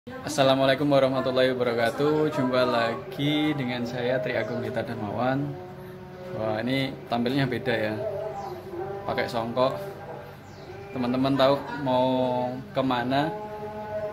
Assalamualaikum warahmatullahi wabarakatuh. Jumpa lagi dengan saya Tri Agung Gita Darmawan. Wah, ini tampilnya beda ya, pakai songkok. Teman-teman tahu mau kemana?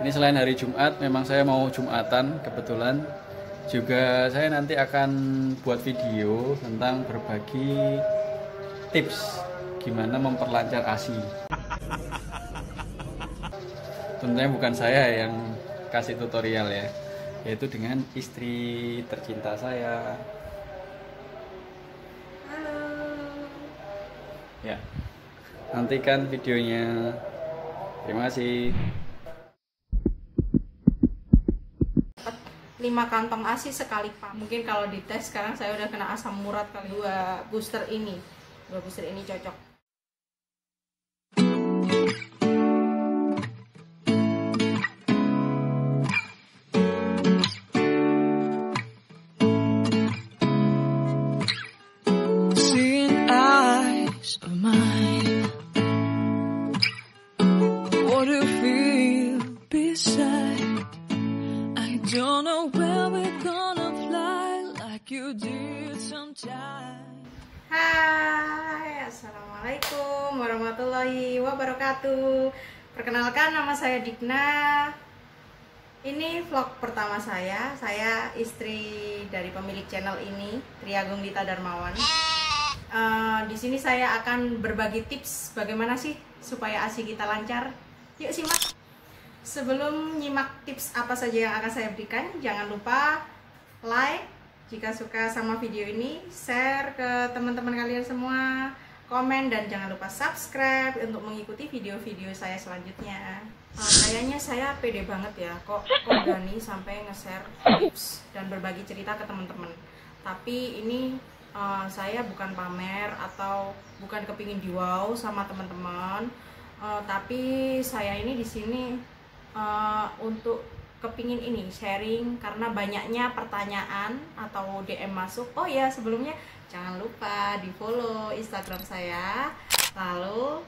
Ini selain hari Jumat, memang saya mau Jumatan kebetulan. Juga saya nanti akan buat video tentang berbagi tips gimana memperlancar ASI. Tentunya bukan saya yang kasih tutorial ya, yaitu dengan istri tercinta saya. Halo. Ya, nantikan videonya. Terima kasih. 5 kantong ASI sekali pak. Mungkin kalau dites sekarang saya udah kena asam urat kali. Dua booster ini cocok. Hai, assalamualaikum warahmatullahi wabarakatuh. Perkenalkan, nama saya Digna. Ini vlog pertama saya. Saya istri dari pemilik channel ini, Tri Agung Gita Darmawan. Di sini saya akan berbagi tips bagaimana sih supaya ASI kita lancar. Yuk simak. Sebelum nyimak tips apa saja yang akan saya berikan, jangan lupa like jika suka sama video ini, share ke teman-teman kalian semua, komen, dan jangan lupa subscribe untuk mengikuti video-video saya selanjutnya. Kayaknya saya pede banget ya, kok berani sampai nge-share tips dan berbagi cerita ke teman-teman. Tapi ini saya bukan pamer atau bukan kepingin di-wow sama teman-teman, tapi saya ini di sini untuk kepingin ini sharing karena banyaknya pertanyaan atau DM masuk. Oh ya, sebelumnya jangan lupa di follow Instagram saya. Lalu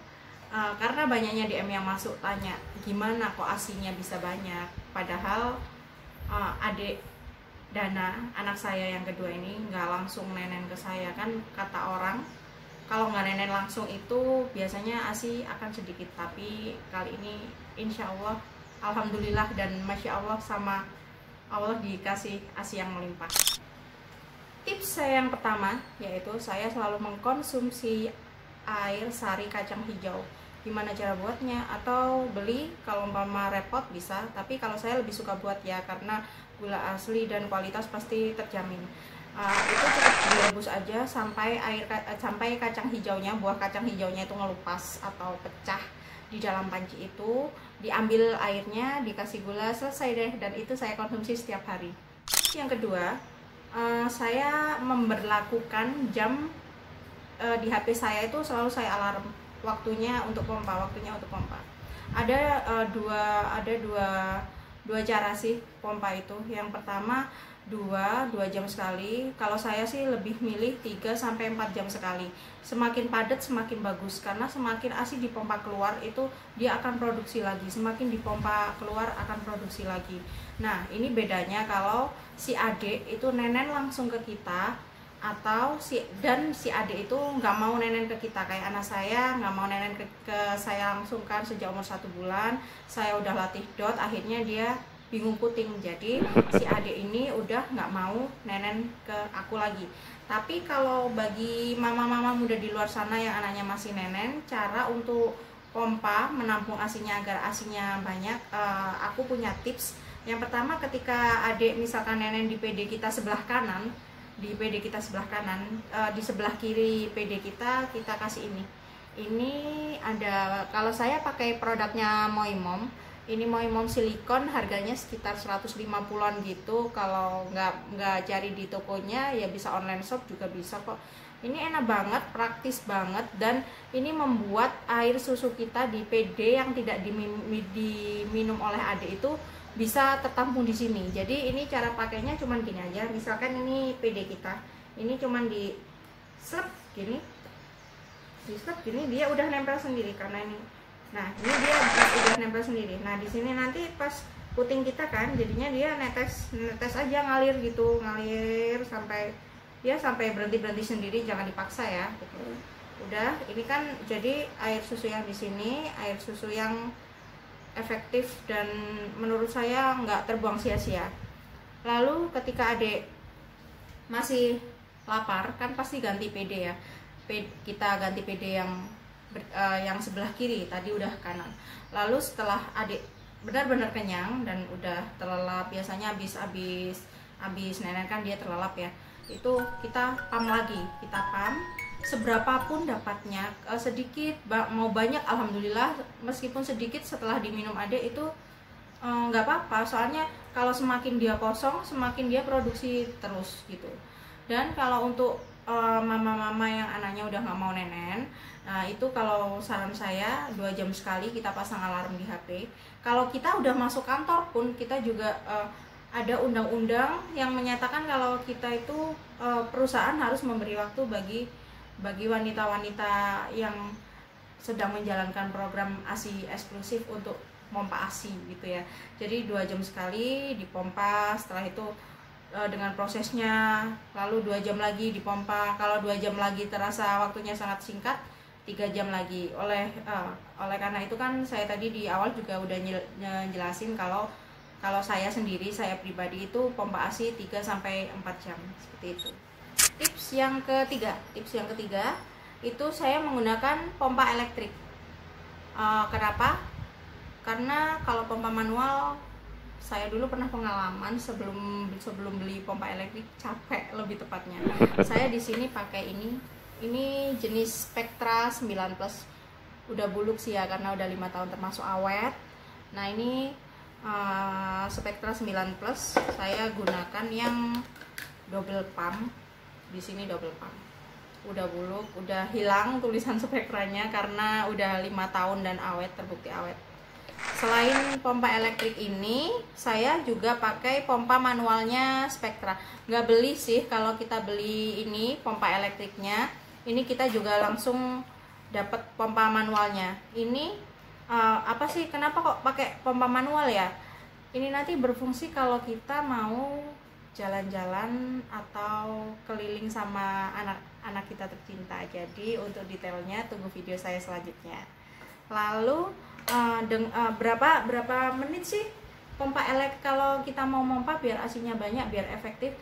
karena banyaknya DM yang masuk tanya gimana kok ASINya bisa banyak, padahal adik Dana, anak saya yang kedua ini nggak langsung nenen ke saya. Kan kata orang kalau nggak nenen langsung itu biasanya ASI akan sedikit, tapi kali ini insya Allah alhamdulillah dan masya Allah sama Allah dikasih ASI yang melimpah. Tips saya yang pertama yaitu saya selalu mengkonsumsi air sari kacang hijau. Gimana cara buatnya? Atau beli, kalau umpama repot bisa, tapi kalau saya lebih suka buat ya, karena gula asli dan kualitas pasti terjamin. Itu cukup direbus aja sampai kacang hijaunya, buah kacang hijaunya itu ngelupas atau pecah di dalam panci itu. Diambil airnya, dikasih gula, selesai deh, dan itu saya konsumsi setiap hari. Yang kedua, saya memberlakukan jam di HP saya itu selalu saya alarm waktunya untuk pompa. Ada dua cara sih pompa itu. Yang pertama 2 jam sekali. Kalau saya sih lebih milih 3 sampai 4 jam sekali. Semakin padat semakin bagus, karena semakin ASI dipompa keluar itu dia akan produksi lagi. Semakin dipompa keluar akan produksi lagi. Nah, ini bedanya kalau si adik itu nenen langsung ke kita, atau si adik itu nggak mau nenen ke kita. Kayak anak saya nggak mau nenen ke saya langsung kan sejak umur 1 bulan. Saya udah latih dot, akhirnya dia bingung puting, jadi si adik ini udah nggak mau nenen ke aku lagi. Tapi kalau bagi mama-mama muda di luar sana yang anaknya masih nenen, cara untuk pompa menampung ASINya agar ASINya banyak, aku punya tips. Yang pertama, ketika adik misalkan nenen di PD kita sebelah kanan, di sebelah kiri PD kita kasih ini ada, kalau saya pakai produknya Moimom. Ini Moimom silikon, harganya sekitar 150-an gitu. Kalau nggak cari di tokonya ya bisa online shop juga bisa kok. Ini enak banget, praktis banget, dan ini membuat air susu kita di PD yang tidak diminum oleh adik itu bisa tertampung di sini. Jadi ini cara pakainya cuman gini aja. Misalkan ini PD kita, ini cuman di slep gini, dia udah nempel sendiri karena ini. Nah, ini dia udah nempel sendiri. Nah, di sini nanti pas puting kita kan, jadinya dia netes aja, ngalir gitu, ngalir sampai dia sampai berhenti sendiri, jangan dipaksa ya gitu. Udah, ini kan jadi air susu yang di sini air susu yang efektif dan menurut saya nggak terbuang sia-sia. Lalu ketika adik masih lapar kan pasti ganti PD ya, kita ganti PD yang sebelah kiri, tadi udah kanan. Lalu setelah adik benar-benar kenyang dan udah terlelap, biasanya habis nenek kan dia terlelap ya, itu kita pam lagi, kita pam seberapapun dapatnya, sedikit mau banyak alhamdulillah, meskipun sedikit setelah diminum adik itu nggak apa-apa, soalnya kalau semakin dia kosong semakin dia produksi terus gitu. Dan kalau untuk mama-mama yang anaknya udah nggak mau nenen, nah itu kalau saran saya 2 jam sekali kita pasang alarm di HP. Kalau kita udah masuk kantor pun kita juga ada undang-undang yang menyatakan kalau kita itu perusahaan harus memberi waktu bagi wanita-wanita yang sedang menjalankan program ASI eksklusif untuk pompa ASI gitu ya. Jadi 2 jam sekali dipompa, setelah itu dengan prosesnya, lalu 2 jam lagi dipompa. Kalau 2 jam lagi terasa waktunya sangat singkat, 3 jam lagi. Oleh karena itu kan saya tadi di awal juga udah jelasin kalau saya sendiri, saya pribadi itu pompa ASI 3-4 jam seperti itu. Tips yang ketiga itu saya menggunakan pompa elektrik. Kenapa? Karena kalau pompa manual, saya dulu pernah pengalaman sebelum beli pompa elektrik, capek lebih tepatnya. Saya di sini pakai ini jenis Spectra 9 Plus, udah buluk sih ya karena udah 5 tahun termasuk awet. Nah ini Spectra 9 Plus saya gunakan yang double pump, di sini double pump. Udah buluk, udah hilang tulisan Spectranya karena udah 5 tahun dan awet, terbukti awet. Selain pompa elektrik ini, saya juga pakai pompa manualnya Spectra. Nggak beli sih, kalau kita beli ini pompa elektriknya, ini kita juga langsung dapat pompa manualnya. Ini apa sih? Kenapa kok pakai pompa manual ya? Ini nanti berfungsi kalau kita mau jalan-jalan atau keliling sama anak kita tercinta. Jadi untuk detailnya tunggu video saya selanjutnya. Lalu berapa menit sih pompa elektrik kalau kita mau pompa biar asinya banyak, biar efektif?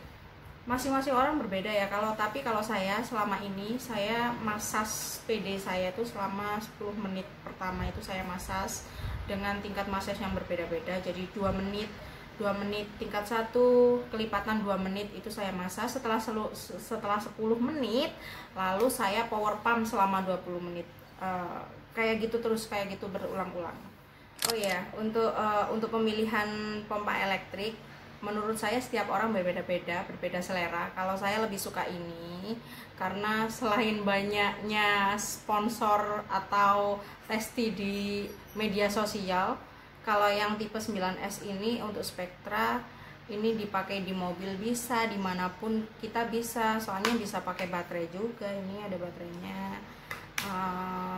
Masing-masing orang berbeda ya. Tapi kalau saya selama ini saya masas PD saya tuh selama 10 menit pertama itu saya masas dengan tingkat masas yang berbeda-beda. Jadi 2 menit tingkat 1, kelipatan 2 menit itu saya masas. Setelah 10 menit lalu saya power pump selama 20 menit. Kayak gitu terus, kayak gitu berulang-ulang. Oh ya, untuk pemilihan pompa elektrik, menurut saya setiap orang berbeda selera. Kalau saya lebih suka ini karena selain banyaknya sponsor atau testi di media sosial, kalau yang tipe 9S ini untuk Spectra ini dipakai di mobil bisa, dimanapun kita bisa, soalnya bisa pakai baterai juga. Ini ada baterainya.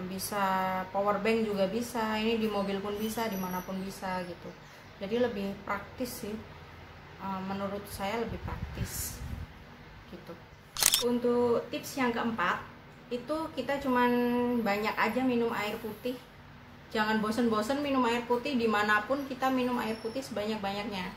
Bisa power bank juga bisa, ini di mobil pun bisa, dimanapun bisa gitu. Jadi lebih praktis sih, menurut saya lebih praktis gitu. Untuk tips yang keempat itu kita cuman banyak aja minum air putih. Jangan bosen-bosen minum air putih, dimanapun kita minum air putih sebanyak-banyaknya,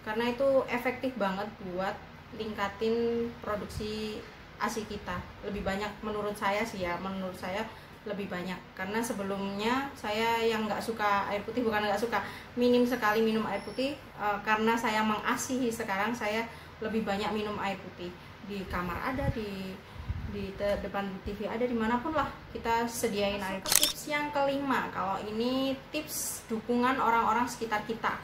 karena itu efektif banget buat ningkatin produksi ASI kita. Lebih banyak menurut saya sih ya, menurut saya lebih banyak. Karena sebelumnya saya yang nggak suka air putih, bukan nggak suka, minim sekali minum air putih. Karena saya mengasihi, sekarang saya lebih banyak minum air putih. Di kamar ada, di depan TV ada, dimanapun lah kita sediain air putih. Tips yang kelima, kalau ini tips dukungan orang-orang sekitar kita.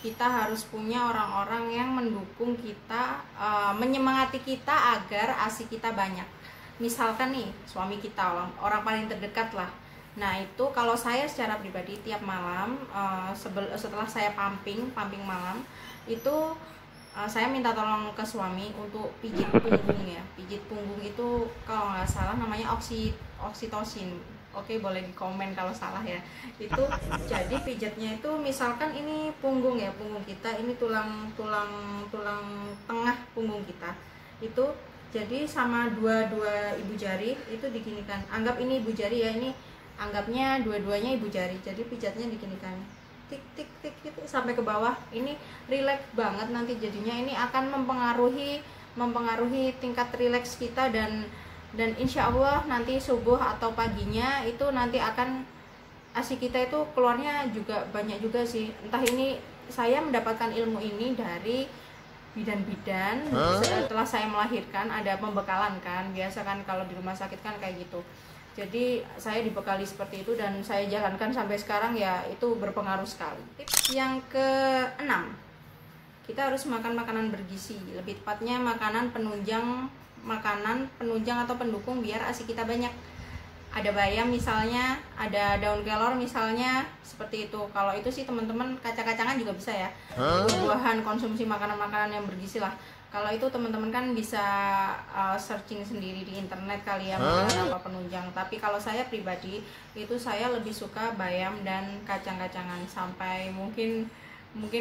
Kita harus punya orang-orang yang mendukung kita, menyemangati kita agar ASI kita banyak. Misalkan nih suami kita, orang paling terdekat lah. Nah itu kalau saya secara pribadi tiap malam, setelah saya pumping malam itu, saya minta tolong ke suami untuk pijit punggung ya. Pijit punggung itu kalau nggak salah namanya oksitosin. Oke, boleh di komen kalau salah ya. Itu jadi pijatnya itu misalkan ini punggung ya, punggung kita ini tulang tengah punggung kita. Itu jadi sama dua ibu jari itu diginikan. Anggap ini ibu jari ya, ini anggapnya dua-duanya ibu jari. Jadi pijatnya diginikan. Tik tik tik tik sampai ke bawah. Ini rileks banget nanti jadinya, ini akan mempengaruhi tingkat rileks kita dan insya Allah nanti subuh atau paginya itu nanti akan ASI kita itu keluarnya juga banyak juga sih. Entah ini saya mendapatkan ilmu ini dari bidan-bidan setelah saya melahirkan, ada pembekalan kan, biasa kan kalau di rumah sakit kan kayak gitu. Jadi saya dibekali seperti itu dan saya jalankan sampai sekarang ya, itu berpengaruh sekali. Tips yang ke-6, kita harus makan makanan bergizi, lebih tepatnya makanan penunjang atau pendukung biar ASI kita banyak. Ada bayam misalnya, ada daun kelor misalnya, seperti itu. Kalau itu sih teman-teman, kacang-kacangan juga bisa ya, buah-buahan, konsumsi makanan-makanan yang bergizi lah. Kalau itu teman-teman kan bisa searching sendiri di internet kali ya, makanan apa penunjang. Tapi kalau saya pribadi itu saya lebih suka bayam dan kacang-kacangan. Sampai mungkin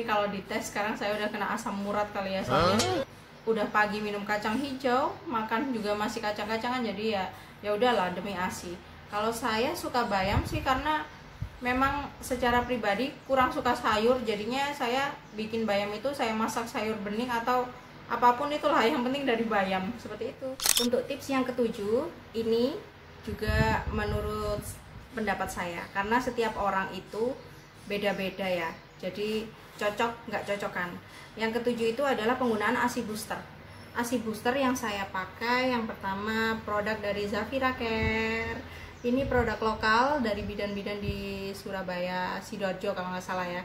kalau dites sekarang saya udah kena asam urat kali ya, soalnya udah pagi minum kacang hijau, makan juga masih kacang-kacangan, jadi ya udahlah demi ASI. Kalau saya suka bayam sih karena memang secara pribadi kurang suka sayur, jadinya saya bikin bayam itu saya masak sayur bening atau apapun itulah, yang penting dari bayam, seperti itu. Untuk tips yang ke-7 ini juga menurut pendapat saya, karena setiap orang itu beda-beda ya, jadi cocok nggak cocokan. Yang ke-7 itu adalah penggunaan ASI booster. ASI booster yang saya pakai, yang pertama produk dari Zafira Care. Ini produk lokal dari bidan-bidan di Surabaya, Sidoarjo kalau nggak salah ya.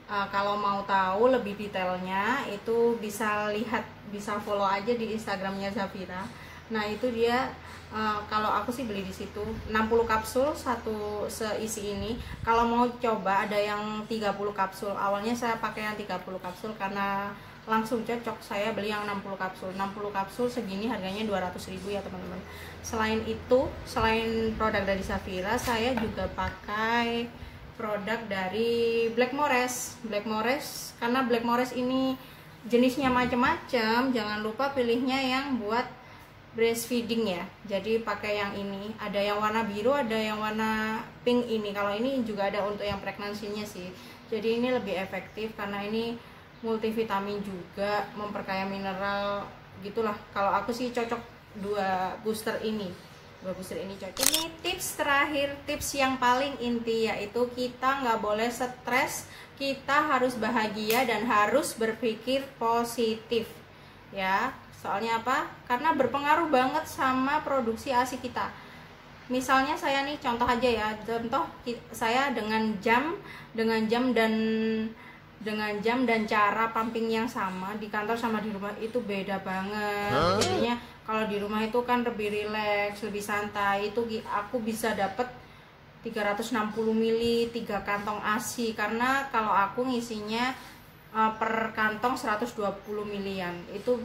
Kalau mau tahu lebih detailnya itu bisa follow aja di Instagramnya Zafira. Nah itu dia, kalau aku sih beli di situ 60 kapsul satu seisi ini. Kalau mau coba ada yang 30 kapsul. Awalnya saya pakai yang 30 kapsul karena langsung cocok. Saya beli yang 60 kapsul. 60 kapsul segini harganya 200.000 ya teman-teman. Selain itu, selain produk dari Zafira, saya juga pakai produk dari Blackmores. Karena Blackmores ini jenisnya macam-macam, jangan lupa pilihnya yang buat breastfeeding ya. Jadi pakai yang ini, ada yang warna biru, ada yang warna pink ini. Kalau ini juga ada untuk yang pregnancy-nya sih. Jadi ini lebih efektif karena ini multivitamin juga, memperkaya mineral gitulah. Kalau aku sih cocok dua booster ini cocok. Ini tips terakhir, tips yang paling inti, yaitu kita nggak boleh stres, kita harus bahagia dan harus berpikir positif ya. Soalnya apa? Karena berpengaruh banget sama produksi ASI kita. Misalnya saya nih, contoh aja ya, contoh saya dengan jam dan cara pumping yang sama di kantor sama di rumah itu beda banget. Jadinya kalau di rumah itu kan lebih rileks, lebih santai. Itu aku bisa dapet 360 ml 3 kantong ASI, karena kalau aku ngisinya per kantong 120 milian, itu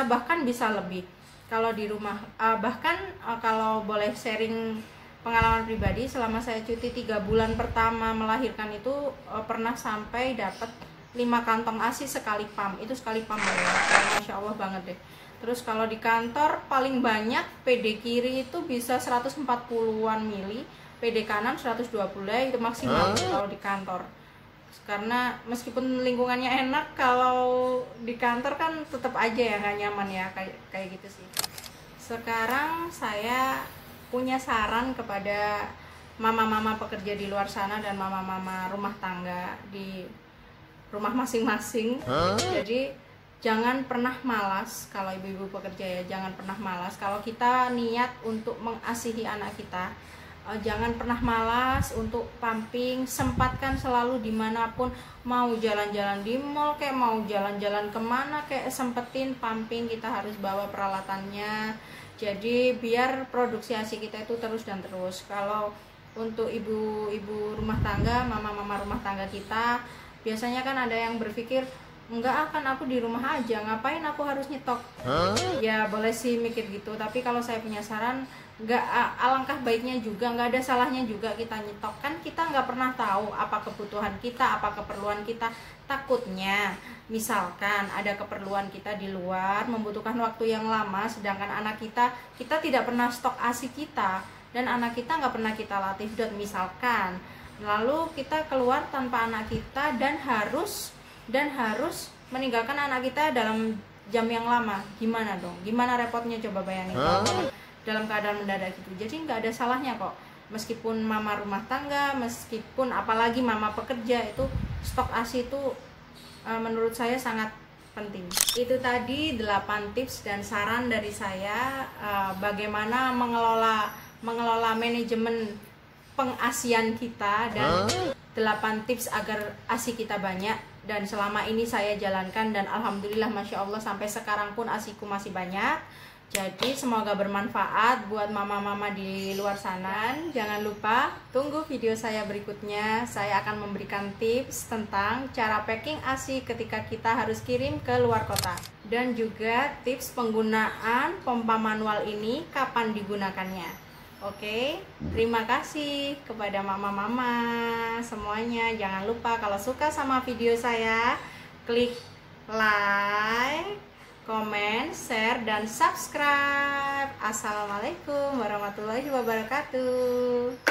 bahkan bisa lebih kalau di rumah. Bahkan kalau boleh sharing pengalaman pribadi, selama saya cuti 3 bulan pertama melahirkan itu pernah sampai dapat 5 kantong ASI sekali pump. Itu sekali pump ya, Masya Allah banget deh. Terus kalau di kantor paling banyak PD kiri itu bisa 140-an mili, PD kanan 120 ya, itu maksimal kalau di kantor. Karena meskipun lingkungannya enak, kalau di kantor kan tetap aja ya nggak nyaman ya, kayak gitu sih. Sekarang saya punya saran kepada mama-mama pekerja di luar sana dan mama-mama rumah tangga di rumah masing-masing. Jadi jangan pernah malas kalau ibu-ibu pekerja ya, jangan pernah malas kalau kita niat untuk mengasihi anak kita. Jangan pernah malas untuk pumping, sempatkan selalu dimanapun, mau jalan-jalan di mall kayak mau jalan-jalan kemana kayak sempetin pumping, kita harus bawa peralatannya. Jadi biar produksi ASI kita itu terus dan terus. Kalau untuk ibu-ibu rumah tangga, mama-mama rumah tangga kita, biasanya kan ada yang berpikir, enggak akan, aku di rumah aja, ngapain aku harus nyetok? Ya boleh sih mikir gitu, tapi kalau saya punya saran, enggak, alangkah baiknya juga, enggak ada salahnya juga kita nyetok. Kan kita nggak pernah tahu apa kebutuhan kita, apa keperluan kita. Takutnya misalkan ada keperluan kita di luar membutuhkan waktu yang lama, sedangkan anak kita tidak pernah stok ASI kita, dan anak kita nggak pernah kita latih dot misalkan, lalu kita keluar tanpa anak kita dan harus meninggalkan anak kita dalam jam yang lama, gimana dong? Gimana repotnya, coba bayangin kalau dalam keadaan mendadak gitu. Jadi nggak ada salahnya kok, meskipun mama rumah tangga, meskipun apalagi mama pekerja, itu stok ASI itu menurut saya sangat penting. Itu tadi 8 tips dan saran dari saya bagaimana mengelola manajemen pengasian kita, dan 8 tips agar ASI kita banyak. Dan selama ini saya jalankan, dan alhamdulillah masya Allah sampai sekarang pun ASIku masih banyak. Jadi semoga bermanfaat buat mama-mama di luar sana. Jangan lupa tunggu video saya berikutnya. Saya akan memberikan tips tentang cara packing ASI ketika kita harus kirim ke luar kota, dan juga tips penggunaan pompa manual ini, kapan digunakannya. Oke, terima kasih kepada mama-mama semuanya. Jangan lupa kalau suka sama video saya, klik like, komen, share, dan subscribe. Assalamualaikum warahmatullahi wabarakatuh.